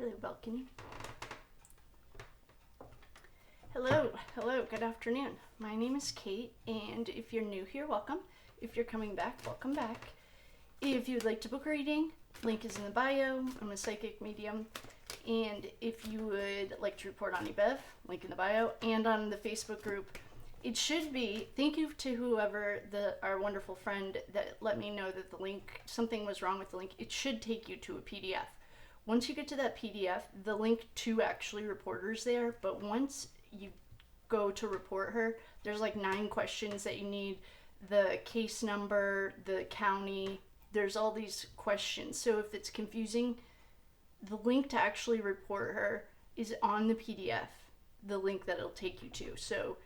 Hello, balcony. Hello, good afternoon. My name is Kate, and if you're new here, welcome. If you're coming back, welcome back. If you'd like to book a reading, link is in the bio. I'm a psychic medium. And if you would like to report on eBev, link in the bio, and on the Facebook group, it should be, thank you to whoever, our wonderful friend that let me know that the link, something was wrong with the link. It should take you to a PDF. Once you get to that PDF, the link to actually reporters there, but once you go to report her, there's like 9 questions that you need, the case number, the county, there's all these questions. So if it's confusing, the link to actually report her is on the PDF, the link that it'll take you to. So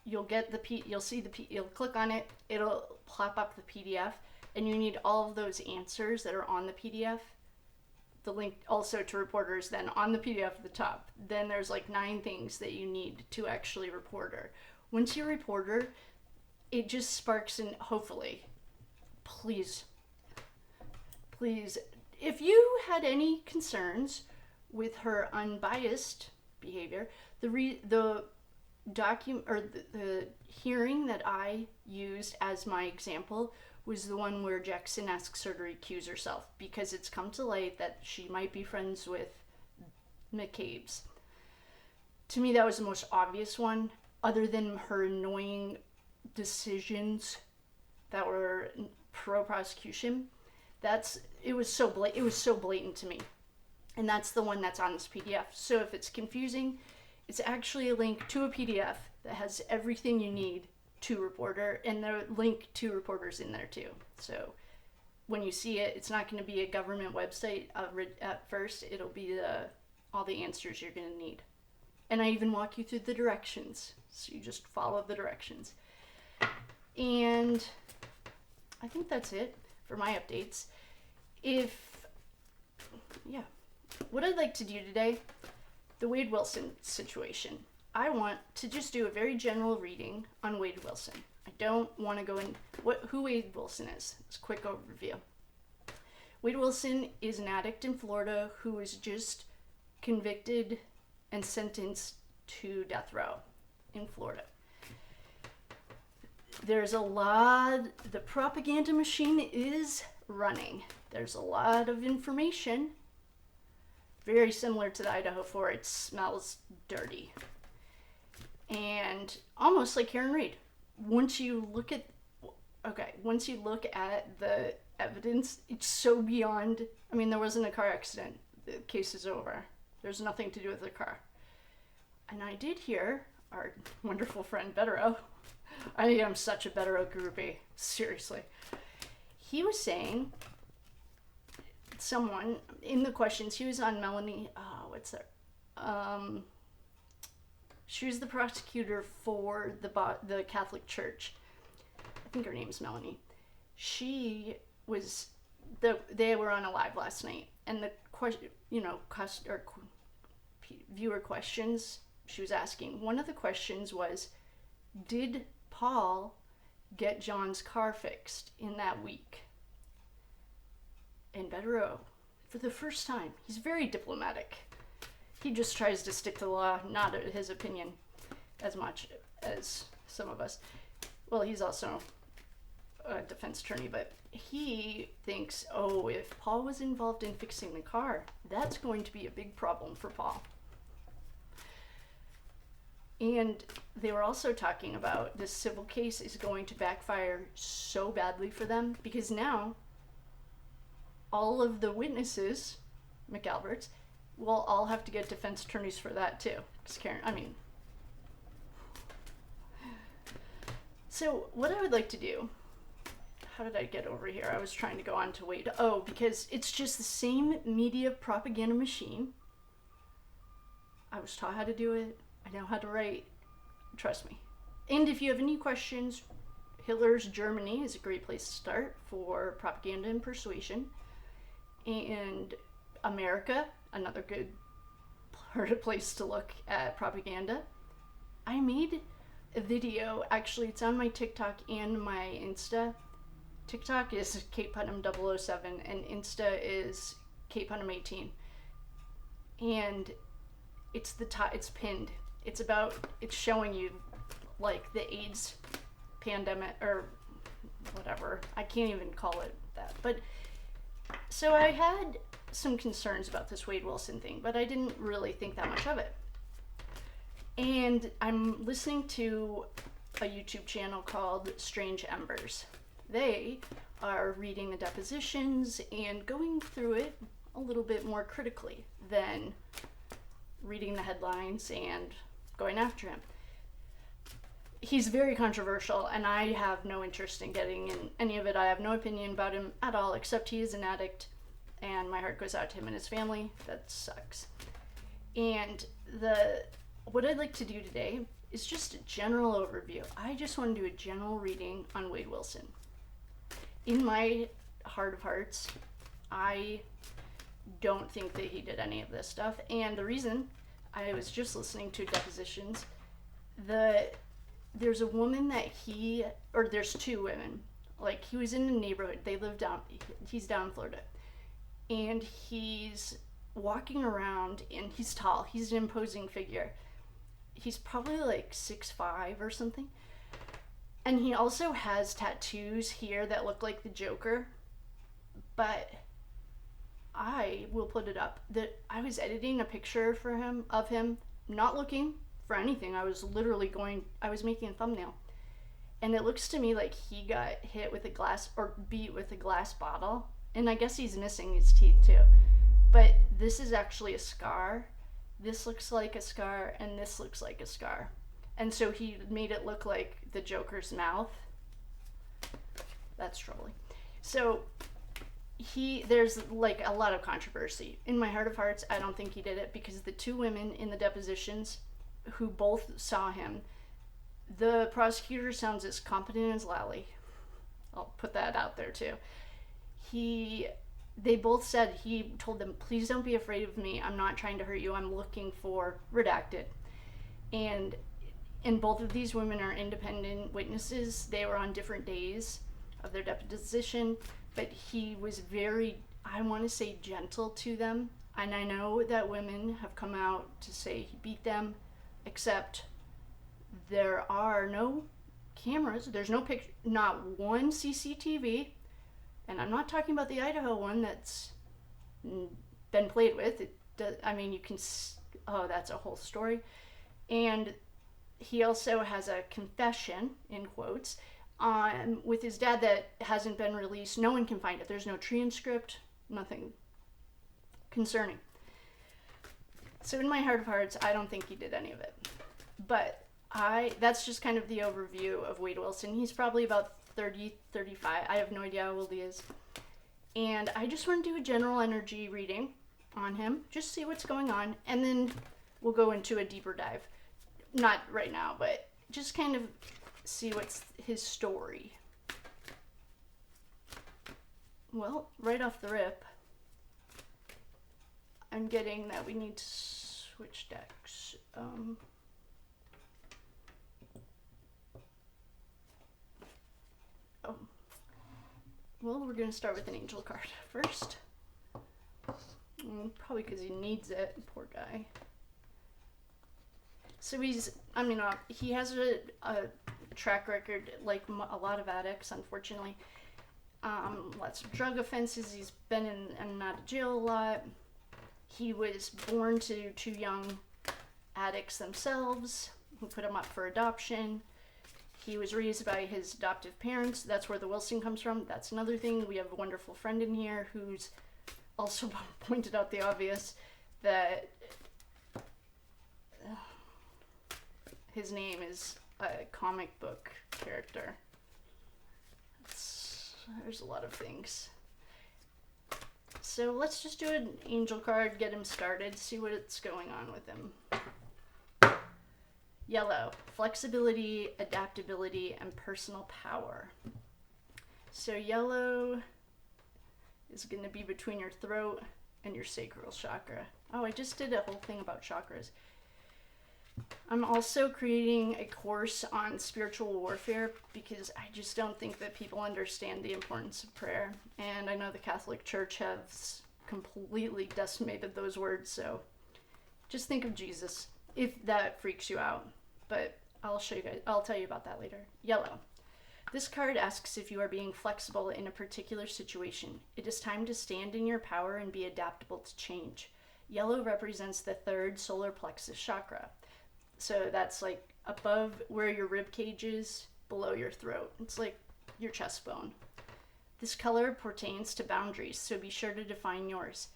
you'll get you'll click on it, it'll pop up the PDF, and you need all of those answers that are on the PDF. The link also to reporters then on the PDF at the top. Then there's like 9 things that you need to actually report her. Once you report her, it just sparks in, hopefully, please, if you had any concerns with her unbiased behavior, the hearing that I used as my example was the one where Jackson asks her to recuse herself because it's come to light that she might be friends with McCabe's. To me, that was the most obvious one, other than her annoying decisions that were pro-prosecution. It was so blatant to me. And that's the one that's on this PDF. So if it's confusing, it's actually a link to a PDF that has everything you need to reporter, and the link to reporters in there too. So when you see it, it's not going to be a government website at first. It'll be all the answers you're going to need. And I even walk you through the directions. So you just follow the directions. And I think that's it for my updates. What I'd like to do today, the Wade Wilson situation. I want to just do a very general reading on Wade Wilson. I don't want to go in who Wade Wilson is. It's a quick overview. Wade Wilson is an addict in Florida who was just convicted and sentenced to death row in Florida. The propaganda machine is running. There's a lot of information, very similar to the Idaho 4. It smells dirty. And almost like Karen Read. Once you look at the evidence, it's so beyond. I mean, there wasn't a car accident. The case is over. There's nothing to do with the car. And I did hear our wonderful friend Betero. I am such a Betero groupie. Seriously. He was saying, someone in the questions, he was on Melanie, she was the prosecutor for the Catholic Church. I think her name's Melanie. They were on a live last night, and the viewer questions she was asking. One of the questions was, did Paul get John's car fixed in that week? And Betero, for the first time, he's very diplomatic. He just tries to stick to the law, not his opinion as much as some of us. Well, he's also a defense attorney, but he thinks, if Paul was involved in fixing the car, that's going to be a big problem for Paul. And they were also talking about this civil case is going to backfire so badly for them because now all of the witnesses, McAlberts, we'll all have to get defense attorneys for that too. So what I would like to do, how did I get over here? I was trying to go on to Wade. Because it's just the same media propaganda machine. I was taught how to do it. I know how to write. Trust me. And if you have any questions, Hitler's Germany is a great place to start for propaganda and persuasion. And America, another good place to look at propaganda. I made a video, actually it's on my TikTok and my Insta. TikTok is Kate Putnam 007 and Insta is Kate Putnam 18. and it's it's pinned. It's showing you like the AIDS pandemic or whatever. I can't even call it that. But so I had some concerns about this Wade Wilson thing, but I didn't really think that much of it. And I'm listening to a YouTube channel called Strange Embers. They are reading the depositions and going through it a little bit more critically than reading the headlines and going after him. He's very controversial, and I have no interest in getting in any of it. I have no opinion about him at all, except he is an addict, and my heart goes out to him and his family. That sucks. And what I'd like to do today is just a general overview. I just want to do a general reading on Wade Wilson. In my heart of hearts, I don't think that he did any of this stuff. And the reason, I was just listening to depositions, there's a woman there's two women. Like, he was in a neighborhood. He's down in Florida. And he's walking around, and he's tall. He's an imposing figure. He's probably like 6'5" or something. And he also has tattoos here that look like the Joker. But I will put it up. I was editing a picture of him, not looking for anything. I was making a thumbnail. And it looks to me like he got hit with beat with a glass bottle. And I guess he's missing his teeth too. But this is actually a scar. This looks like a scar, and this looks like a scar. And so he made it look like the Joker's mouth. That's troubling. So there's like a lot of controversy. In my heart of hearts, I don't think he did it, because the two women in the depositions who both saw him, the prosecutor sounds as competent as Lally. I'll put that out there too. They both said, he told them, please don't be afraid of me. I'm not trying to hurt you. I'm looking for redacted. And both of these women are independent witnesses. They were on different days of their deposition, but he was very, I want to say, gentle to them. And I know that women have come out to say he beat them, except there are no cameras. There's no picture, not one CCTV. And I'm not talking about the Idaho one that's been played with. That's a whole story. And he also has a confession, in quotes, with his dad that hasn't been released. No one can find it. There's no transcript, nothing concerning. So in my heart of hearts, I don't think he did any of it. But that's just kind of the overview of Wade Wilson. He's probably about 30, 35. I have no idea how old he is. And I just want to do a general energy reading on him, just see what's going on, and then we'll go into a deeper dive. Not right now, but just kind of see what's his story. Well, right off the rip, I'm getting that we need to switch decks. Well, we're going to start with an angel card first. Probably because he needs it, poor guy. So he has a track record like a lot of addicts, unfortunately. Lots of drug offenses. He's been in and out of jail a lot. He was born to two young addicts themselves who put him up for adoption. He was raised by his adoptive parents. That's where the Wilson comes from. That's another thing. We have a wonderful friend in here who's also pointed out the obvious, that his name is a comic book character. There's a lot of things. So let's just do an angel card, get him started, see what's going on with him. Yellow, flexibility, adaptability, and personal power. So yellow is going to be between your throat and your sacral chakra. Oh, I just did a whole thing about chakras. I'm also creating a course on spiritual warfare because I just don't think that people understand the importance of prayer. And I know the Catholic Church has completely decimated those words, so Just think of Jesus, if that freaks you out. But I'll show you guys, I'll tell you about that later. Yellow. This card asks if you are being flexible in a particular situation. It is time to stand in your power and be adaptable to change. Yellow represents the third solar plexus chakra. So that's like above where your rib cage is, below your throat. It's like your chest bone. This color pertains to boundaries, so be sure to define yours.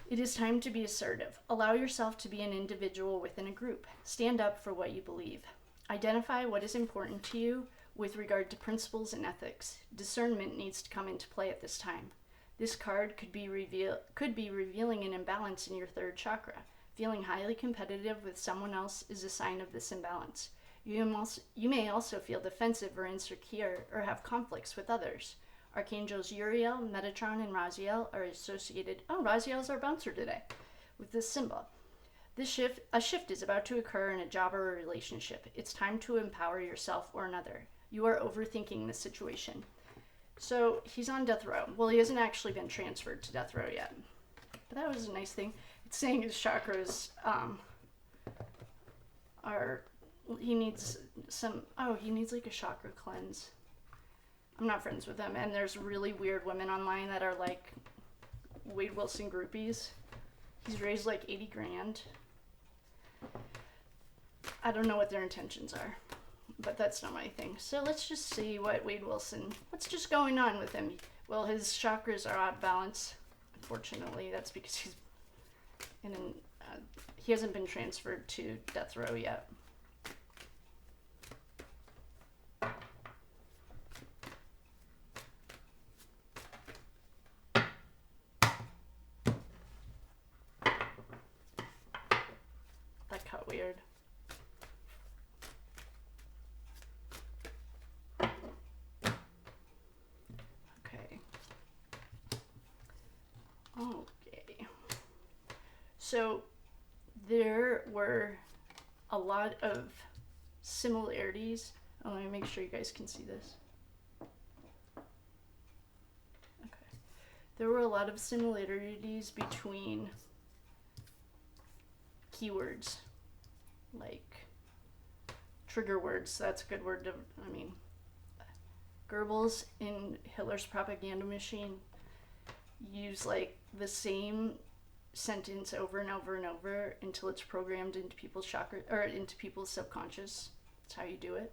It is time to be assertive. Allow yourself to be an individual within a group. Stand up for what you believe. Identify what is important to you with regard to principles and ethics. Discernment needs to come into play at this time. This card could be revealing an imbalance in your third chakra. Feeling highly competitive with someone else is a sign of this imbalance. You may also feel defensive or insecure or have conflicts with others. Archangels Uriel, Metatron, and Raziel are associated. Oh, Raziel's our bouncer today with this symbol. A shift is about to occur in a job or a relationship. It's time to empower yourself or another. You are overthinking the situation. So he's on death row. Well, he hasn't actually been transferred to death row yet. But that was a nice thing. It's saying his chakras he needs like a chakra cleanse. I'm not friends with him, and there's really weird women online that are like Wade Wilson groupies. He's raised like 80 grand. I don't know what their intentions are, but that's not my thing. So let's just see what's just going on with him. Well, his chakras are out of balance. Unfortunately, that's because he hasn't been transferred to death row yet. That cut weird. Okay. So there were a lot of similarities. Oh, let me make sure you guys can see this. Okay. There were a lot of similarities between keywords, like trigger words. That's a good word to, Goebbels in Hitler's propaganda machine use like the same sentence over and over and over until it's programmed into people's chakra or into people's subconscious. That's how you do it.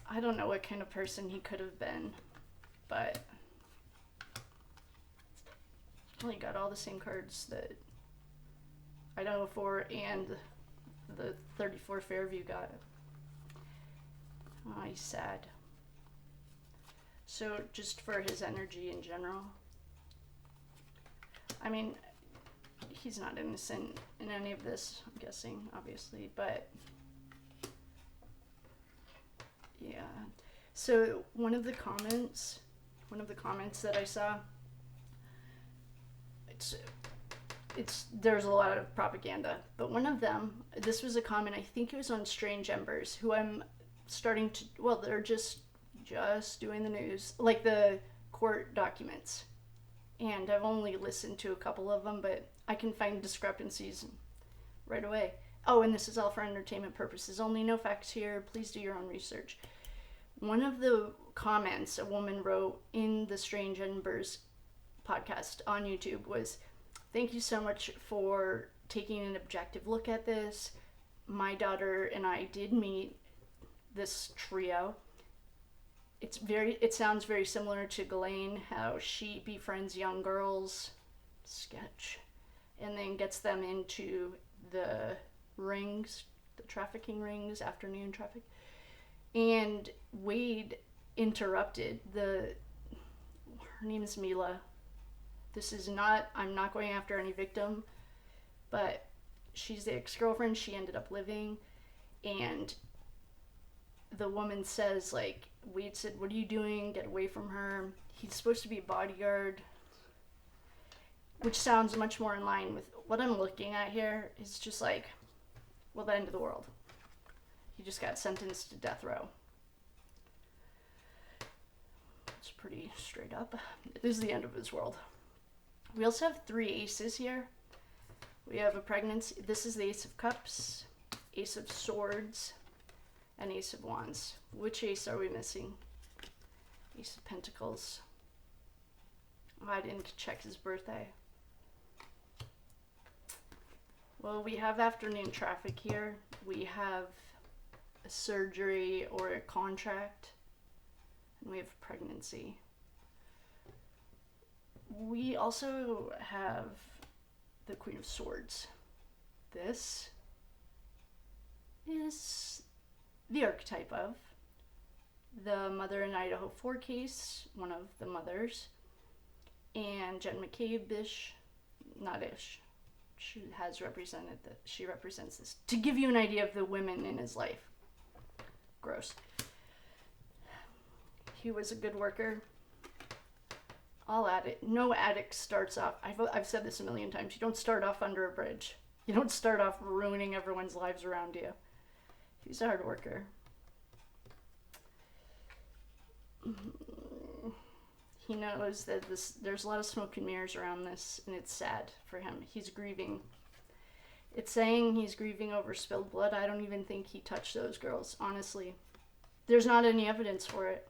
I don't know what kind of person he could have been, but he got all the same cards that Idaho 4 and the 34 Fairview got. Oh, he's sad. So just for his energy in general, he's not innocent in any of this, I'm guessing, obviously, but yeah. So one of the comments that I saw, there's a lot of propaganda, but one of them, this was a comment, I think it was on Strange Embers, who I'm starting to, well, they're just doing the news, like the court documents. And I've only listened to a couple of them, but I can find discrepancies right away. Oh, and this is all for entertainment purposes only. No facts here. Please do your own research. One of the comments a woman wrote in the Strange Embers podcast on YouTube was, "Thank you so much for taking an objective look at this. My daughter and I did meet this trio. It sounds very similar to Ghislaine, how she befriends young girls, sketch, and then gets them into the rings, the trafficking rings, afternoon traffic." And Wade interrupted. Her name is Mila. I'm not going after any victim, but she's the ex-girlfriend she ended up living, and the woman says, like, Wade said, "What are you doing? Get away from her." He's supposed to be a bodyguard, which sounds much more in line with what I'm looking at here. It's just like, well, the end of the world. He just got sentenced to death row. It's pretty straight up. It is the end of his world. We also have 3 aces here. We have a pregnancy. This is the Ace of Cups, Ace of Swords, and Ace of Wands. Which ace are we missing? Ace of Pentacles. Oh, I didn't check his birthday. Well, we have afternoon traffic here. We have a surgery or a contract. And we have pregnancy. We also have the Queen of Swords. This is the archetype of the Mother in Idaho 4 case, one of the mothers, and Jen McCabe-ish, not ish. She has represented that. She represents this to give you an idea of the women in his life. Gross. He was a good worker. I'll add it. No addict starts off. I've said this a million times. You don't start off under a bridge. You don't start off ruining everyone's lives around you. He's a hard worker. He knows that there's a lot of smoke and mirrors around this, and it's sad for him. He's grieving. It's saying he's grieving over spilled blood. I don't even think he touched those girls, honestly. There's not any evidence for it.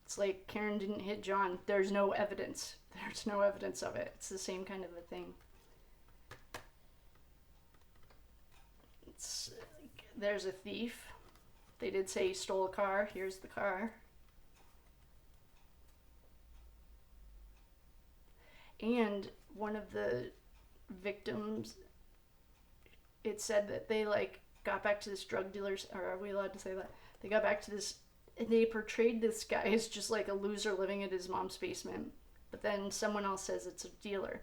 It's like Karen didn't hit John. There's no evidence. There's no evidence of it. It's the same kind of a thing. It's like, there's a thief. They did say he stole a car. Here's the car. And one of the victims, it said that they got back to this drug dealer's, or are we allowed to say that? They got back to this, and they portrayed this guy as just like a loser living in his mom's basement. But then someone else says it's a dealer.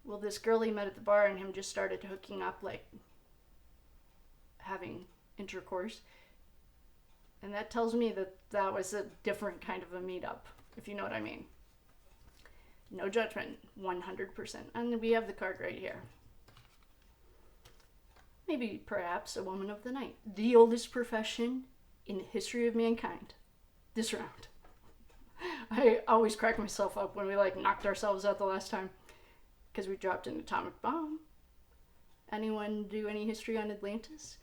Well, this girl he met at the bar and him just started hooking up, having intercourse. And that tells me that that was a different kind of a meetup, if you know what I mean. No judgment, 100%. And we have the card right here. Maybe, perhaps, a woman of the night. The oldest profession in the history of mankind. This round. I always crack myself up when we knocked ourselves out the last time. Because we dropped an atomic bomb. Anyone do any history on Atlantis?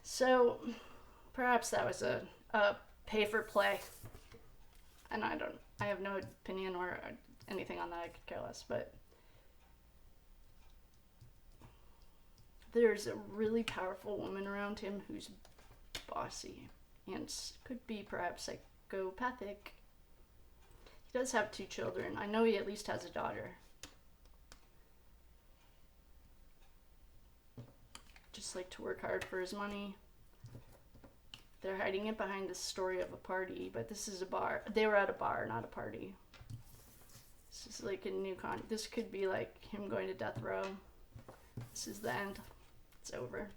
So, perhaps that was a pay for play. And I have no opinion or anything on that. I could care less. But there's a really powerful woman around him who's bossy and could be perhaps psychopathic. He does have 2 children. I know he at least has a daughter. Just like to work hard for his money. They're hiding it behind the story of a party, but this is a bar. They were at a bar, not a party. This is a new this could be him going to death row. This is the end. It's over.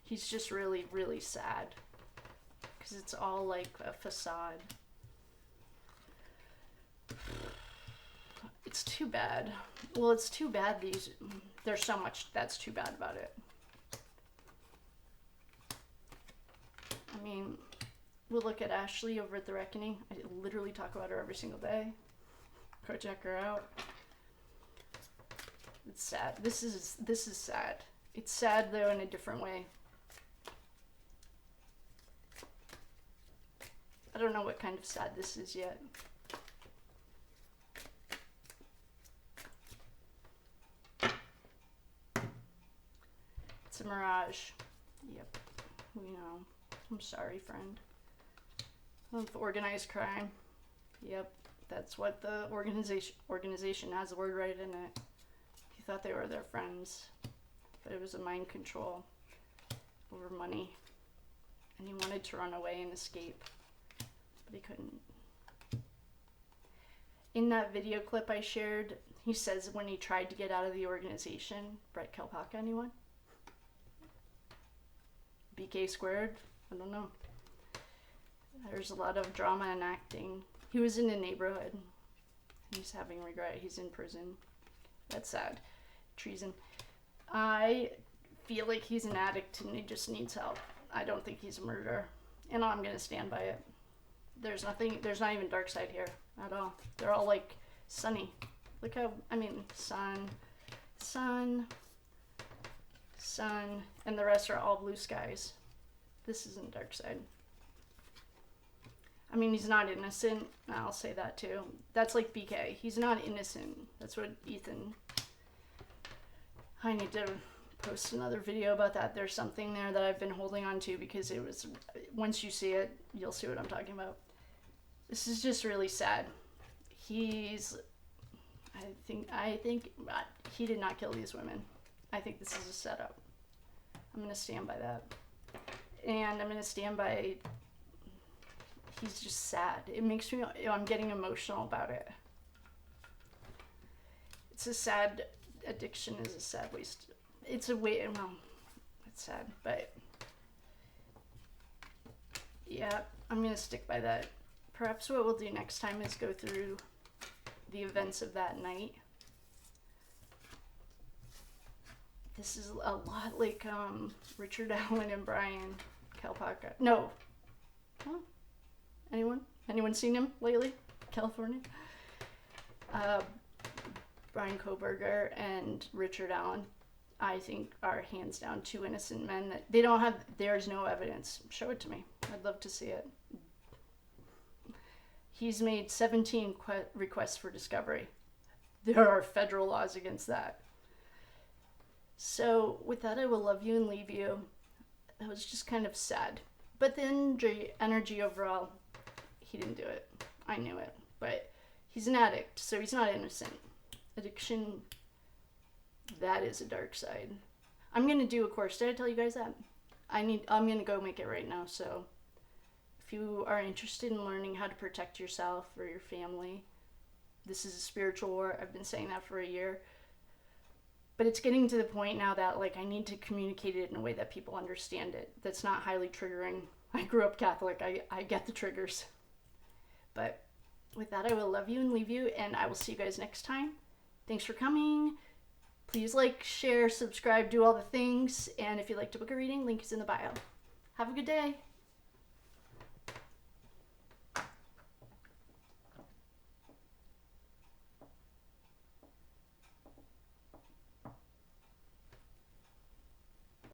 He's just really, really sad. Because it's all a facade. It's too bad. Well, it's too bad there's so much that's too bad about it. I mean, we'll look at Ashley over at The Reckoning. I literally talk about her every single day. Go check her out. It's sad. This is sad. It's sad though in a different way. I don't know what kind of sad this is yet. It's a mirage. Yep. We know. I'm sorry, friend. Of organized crime. Yep. That's what the organization has the word right in it. He thought they were their friends. But it was a mind control over money. And he wanted to run away and escape. But he couldn't. In that video clip I shared, he says when he tried to get out of the organization, Brett Kalpaka, anyone? BK squared? I don't know. There's a lot of drama and acting. He was in a neighborhood. He's having regret. He's in prison. That's sad. Treason. I feel like he's an addict and he just needs help. I don't think he's a murderer. And I'm going to stand by it. There's nothing, there's not even dark side here at all. They're all like sunny. Look how, I mean, sun, sun, sun, and the rest are all blue skies. This isn't dark side. I mean, he's not innocent. I'll say that too. That's like BK. He's not innocent. That's what Ethan. I need to post another video about that. There's something there that I've been holding on to because it was, once you see it, you'll see what I'm talking about. This is just really sad. I think he did not kill these women. I think this is a setup. I'm going to stand by that. And I'm going to stand by, he's just sad. It makes me, I'm getting emotional about it. It's a sad, addiction is a sad waste. It's a way, well, it's sad, but yeah, I'm going to stick by that. Perhaps what we'll do next time is go through the events of that night. This is a lot like Richard Allen and Brian Kalpaka. No. Huh? Anyone seen him lately? California? Brian Kohberger and Richard Allen, I think, are hands down two innocent men that they don't have, there's no evidence. Show it to me. I'd love to see it. He's made 17 requests for discovery. There are federal laws against that. So with that, I will love you and leave you. That was just kind of sad. But the energy overall, he didn't do it. I knew it. But he's an addict, so he's not innocent. Addiction, that is a dark side. I'm going to do a course. Did I tell you guys that? I'm going to go make it right now, so if you are interested in learning how to protect yourself or your family, this is a spiritual war. I've been saying that for a year. But it's getting to the point now that like I need to communicate it in a way that people understand it. That's not highly triggering. I grew up Catholic. I get the triggers. But with that, I will love you and leave you, and I will see you guys next time. Thanks for coming. Please like, share, subscribe, do all the things. And if you'd like to book a reading, link is in the bio. Have a good day.